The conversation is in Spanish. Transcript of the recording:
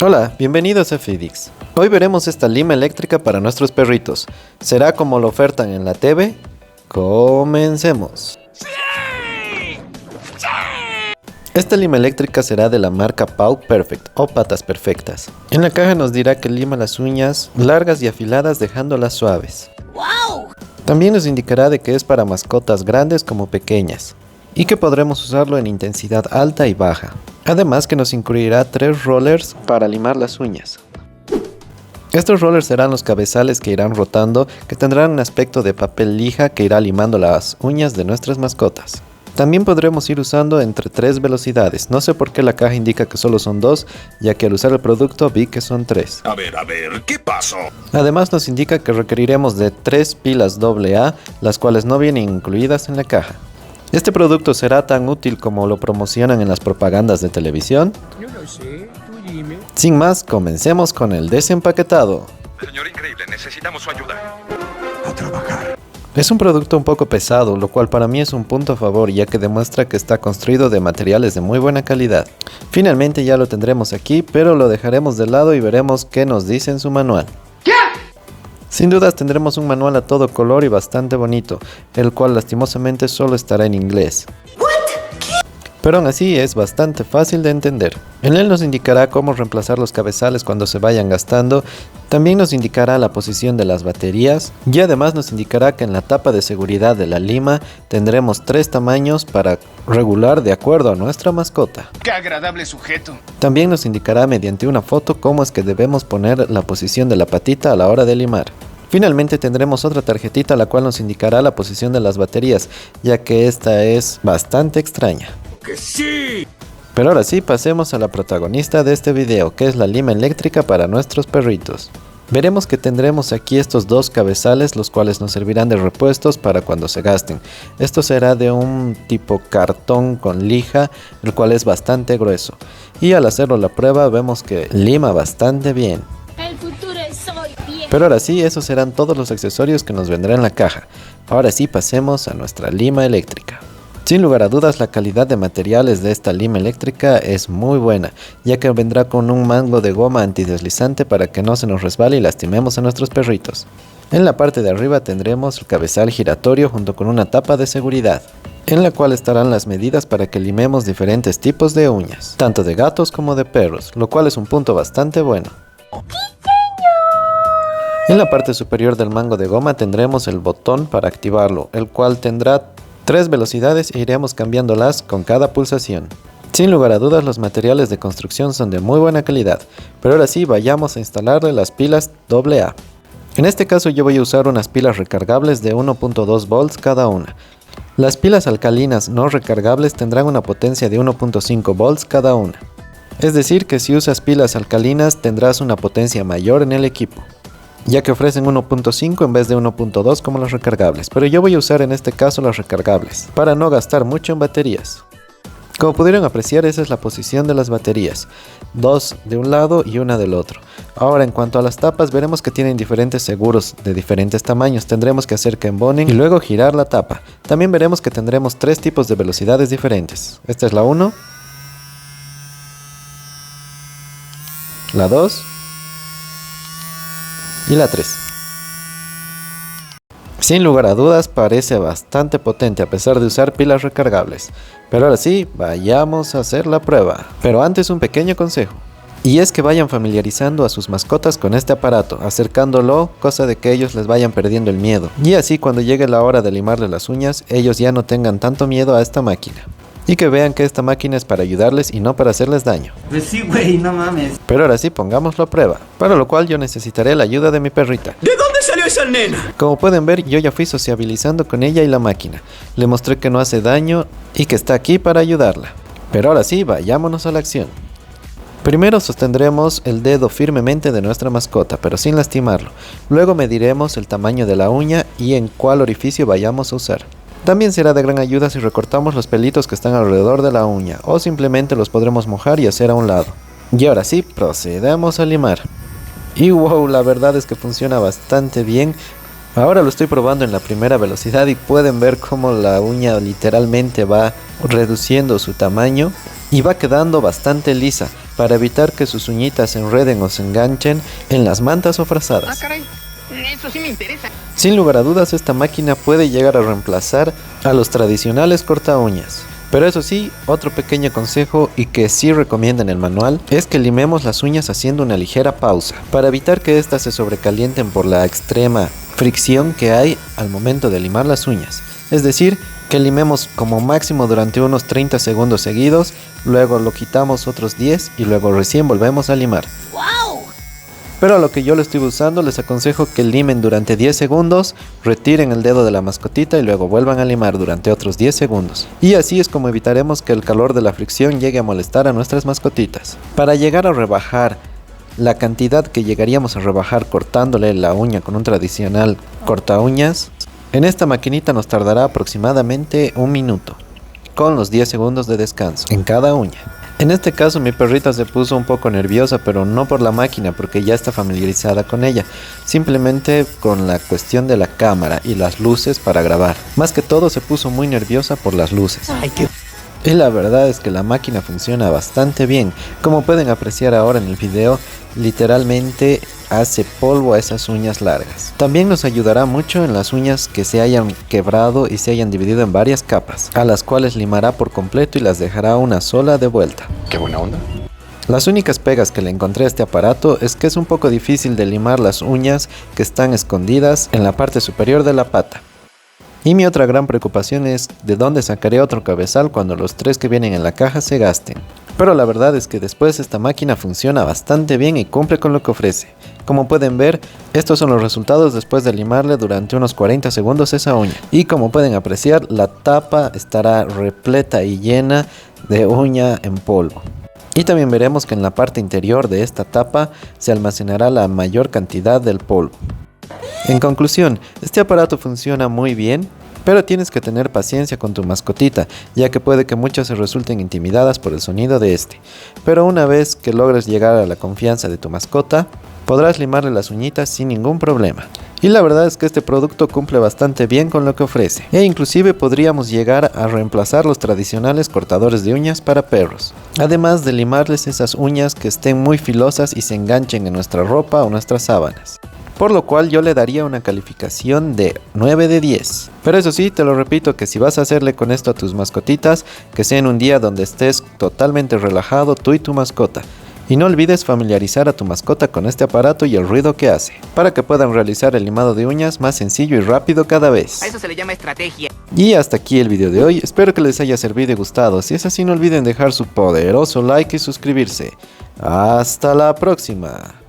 Hola, bienvenidos a Fidix. Hoy veremos esta lima eléctrica para nuestros perritos. ¿Será como lo ofertan en la TV? Comencemos. Esta lima eléctrica será de la marca Paw Perfect o Patas Perfectas. En la caja nos dirá que lima las uñas largas y afiladas dejándolas suaves. También nos indicará de que es para mascotas grandes como pequeñas y que podremos usarlo en intensidad alta y baja. Además que nos incluirá 3 rollers para limar las uñas. Estos rollers serán los cabezales que irán rotando, que tendrán un aspecto de papel lija que irá limando las uñas de nuestras mascotas. También podremos ir usando entre 3 velocidades. No sé por qué la caja indica que solo son 2, ya que al usar el producto vi que son 3. A ver, ¿qué pasó? Además nos indica que requeriremos de 3 pilas AA, las cuales no vienen incluidas en la caja. ¿Este producto será tan útil como lo promocionan en las propagandas de televisión? No lo sé, tú dime. Sin más, comencemos con el desempaquetado. Señor Increíble, necesitamos su ayuda. A trabajar. Es un producto un poco pesado, lo cual para mí es un punto a favor, ya que demuestra que está construido de materiales de muy buena calidad. Finalmente ya lo tendremos aquí, pero lo dejaremos de lado y veremos qué nos dice en su manual. Sin dudas tendremos un manual a todo color y bastante bonito, el cual lastimosamente solo estará en inglés. Pero aún así es bastante fácil de entender. En él nos indicará cómo reemplazar los cabezales cuando se vayan gastando, también nos indicará la posición de las baterías y además nos indicará que en la tapa de seguridad de la lima tendremos 3 tamaños para regular de acuerdo a nuestra mascota. ¡Qué agradable sujeto! También nos indicará mediante una foto cómo es que debemos poner la posición de la patita a la hora de limar. Finalmente tendremos otra tarjetita la cual nos indicará la posición de las baterías, ya que esta es bastante extraña. ¡Que sí! Pero ahora sí, pasemos a la protagonista de este video, que es la lima eléctrica para nuestros perritos. Veremos que tendremos aquí estos 2 cabezales, los cuales nos servirán de repuestos para cuando se gasten. Esto será de un tipo cartón con lija, el cual es bastante grueso. Y al hacerlo la prueba vemos que lima bastante bien. El futuro es hoy, viejo. Pero ahora sí, esos serán todos los accesorios que nos vendrán en la caja. Ahora sí, pasemos a nuestra lima eléctrica. Sin lugar a dudas, la calidad de materiales de esta lima eléctrica es muy buena, ya que vendrá con un mango de goma antideslizante para que no se nos resbale y lastimemos a nuestros perritos. En la parte de arriba tendremos el cabezal giratorio junto con una tapa de seguridad, en la cual estarán las medidas para que limemos diferentes tipos de uñas, tanto de gatos como de perros, lo cual es un punto bastante bueno. En la parte superior del mango de goma tendremos el botón para activarlo, el cual tendrá 3 velocidades e iremos cambiándolas con cada pulsación. Sin lugar a dudas, los materiales de construcción son de muy buena calidad, pero ahora sí vayamos a instalarle las pilas AA. En este caso yo voy a usar unas pilas recargables de 1.2 volts cada una. Las pilas alcalinas no recargables tendrán una potencia de 1.5 volts cada una. Es decir que si usas pilas alcalinas tendrás una potencia mayor en el equipo, ya que ofrecen 1.5 en vez de 1.2 como las recargables, pero yo voy a usar en este caso las recargables, para no gastar mucho en baterías. Como pudieron apreciar, esa es la posición de las baterías, 2 de un lado y una del otro. Ahora en cuanto a las tapas, veremos que tienen diferentes seguros de diferentes tamaños, tendremos que hacer que embonen y luego girar la tapa. También veremos que tendremos 3 tipos de velocidades diferentes, esta es la 1, la 2 y la 3. Sin lugar a dudas parece bastante potente a pesar de usar pilas recargables. Pero ahora sí, vayamos a hacer la prueba. Pero antes un pequeño consejo. Y es que vayan familiarizando a sus mascotas con este aparato, acercándolo, cosa de que ellos les vayan perdiendo el miedo. Y así cuando llegue la hora de limarle las uñas, ellos ya no tengan tanto miedo a esta máquina. Y que vean que esta máquina es para ayudarles y no para hacerles daño. Pues sí, güey, no mames. Pero ahora sí, pongámoslo a prueba, para lo cual yo necesitaré la ayuda de mi perrita. ¿De dónde salió esa nena? Como pueden ver, yo ya fui sociabilizando con ella y la máquina. Le mostré que no hace daño y que está aquí para ayudarla. Pero ahora sí, vayámonos a la acción. Primero sostendremos el dedo firmemente de nuestra mascota, pero sin lastimarlo. Luego mediremos el tamaño de la uña y en cuál orificio vayamos a usar. También será de gran ayuda si recortamos los pelitos que están alrededor de la uña, o simplemente los podremos mojar y hacer a un lado. Y ahora sí, procedemos a limar. Y wow, la verdad es que funciona bastante bien. Ahora lo estoy probando en la primera velocidad y pueden ver cómo la uña literalmente va reduciendo su tamaño y va quedando bastante lisa. para evitar que sus uñitas se enreden o se enganchen en las mantas o frazadas. Caray, eso sí me interesa. Sin lugar a dudas, esta máquina puede llegar a reemplazar a los tradicionales corta uñas. Pero eso sí, otro pequeño consejo y que sí recomienda en el manual es que limemos las uñas haciendo una ligera pausa para evitar que éstas se sobrecalienten por la extrema fricción que hay al momento de limar las uñas. Es decir, que limemos como máximo durante unos 30 segundos seguidos, luego lo quitamos otros 10 y luego recién volvemos a limar. Pero a lo que yo lo estoy usando les aconsejo que limen durante 10 segundos, retiren el dedo de la mascotita y luego vuelvan a limar durante otros 10 segundos. Y así es como evitaremos que el calor de la fricción llegue a molestar a nuestras mascotitas. Para llegar a rebajar la cantidad que llegaríamos a rebajar cortándole la uña con un tradicional corta uñas, en esta maquinita nos tardará aproximadamente 1 minuto, con los 10 segundos de descanso en cada uña. En este caso mi perrita se puso un poco nerviosa, pero no por la máquina porque ya está familiarizada con ella, simplemente con la cuestión de la cámara y las luces para grabar. Más que todo se puso muy nerviosa por las luces. Y la verdad es que la máquina funciona bastante bien. Como pueden apreciar ahora en el video, literalmente hace polvo a esas uñas largas. También nos ayudará mucho en las uñas que se hayan quebrado y se hayan dividido en varias capas, a las cuales limará por completo y las dejará una sola de vuelta. Qué buena onda. Las únicas pegas que le encontré a este aparato es que es un poco difícil de limar las uñas que están escondidas en la parte superior de la pata. Y mi otra gran preocupación es de dónde sacaré otro cabezal cuando los 3 que vienen en la caja se gasten. Pero la verdad es que después esta máquina funciona bastante bien y cumple con lo que ofrece. Como pueden ver, estos son los resultados después de limarle durante unos 40 segundos esa uña. Y como pueden apreciar, la tapa estará repleta y llena de uña en polvo. Y también veremos que en la parte interior de esta tapa se almacenará la mayor cantidad del polvo. En conclusión, este aparato funciona muy bien, pero tienes que tener paciencia con tu mascotita, ya que puede que muchas se resulten intimidadas por el sonido de este. Pero una vez que logres llegar a la confianza de tu mascota, podrás limarle las uñitas sin ningún problema. Y la verdad es que este producto cumple bastante bien con lo que ofrece, e inclusive podríamos llegar a reemplazar los tradicionales cortadores de uñas para perros, además de limarles esas uñas que estén muy filosas y se enganchen en nuestra ropa o nuestras sábanas. Por lo cual yo le daría una calificación de 9 de 10. Pero eso sí, te lo repito, que si vas a hacerle con esto a tus mascotitas, que sea en un día donde estés totalmente relajado tú y tu mascota. Y no olvides familiarizar a tu mascota con este aparato y el ruido que hace, para que puedan realizar el limado de uñas más sencillo y rápido cada vez. A eso se le llama estrategia. Y hasta aquí el video de hoy, espero que les haya servido y gustado. Si es así, no olviden dejar su poderoso like y suscribirse. Hasta la próxima.